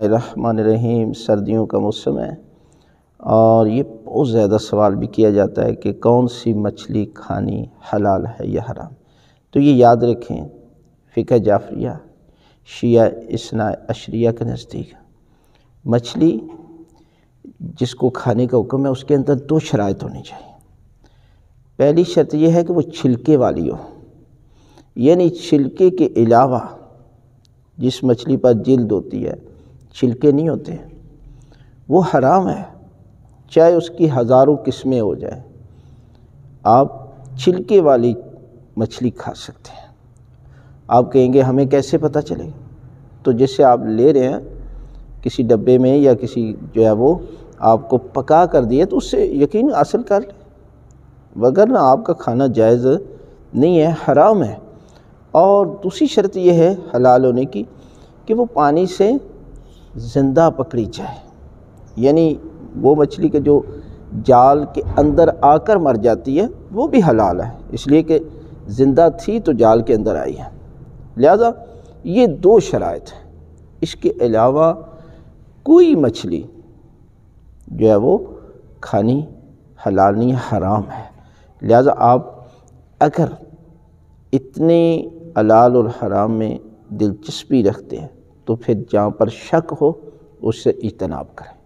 الرحمن الرحیم، سردیوں کا موسم ہے اور یہ بہت زیادہ سوال بھی کیا جاتا ہے کہ کون سی مچھلی کھانی حلال ہے یا حرام۔ تو یہ یاد رکھیں، فقہ جعفریہ شیعہ اثنا عشریہ کے نزدیک مچھلی جس کو کھانے کا حکم ہے اس کے اندر دو شرائط ہونی چاہیے۔ پہلی شرط یہ ہے کہ وہ چھلکے والی ہو، یعنی چھلکے کے علاوہ جس مچھلی پر جلد ہوتی ہے چھلکے نہیں ہوتے، وہ حرام ہے، چاہے اس کی ہزاروں قسمیں ہو جائیں، آپ چھلکے والی مچھلی کھا سکتے ہیں۔ آپ کہیں گے ہمیں کیسے پتہ چلے گا؟ تو جیسے آپ لے رہے ہیں کسی ڈبے میں یا کسی جو ہے وہ آپ کو پکا کر دیے تو اس سے یقین حاصل کر لیں، وگرنہ آپ کا کھانا جائز نہیں ہے، حرام ہے۔ اور دوسری شرط یہ ہے حلال ہونے کی کہ وہ پانی سے زندہ پکڑی جائے، یعنی وہ مچھلی کے جو جال کے اندر آ کر مر جاتی ہے وہ بھی حلال ہے، اس لیے کہ زندہ تھی تو جال کے اندر آئی ہے۔ لہذا یہ دو شرائط ہیں، اس کے علاوہ کوئی مچھلی جو ہے وہ کھانی حلال نہیں، حرام ہے۔ لہذا آپ اگر اتنے حلال اور حرام میں دلچسپی رکھتے ہیں تو پھر جہاں پر شک ہو اس سے اجتناب کریں۔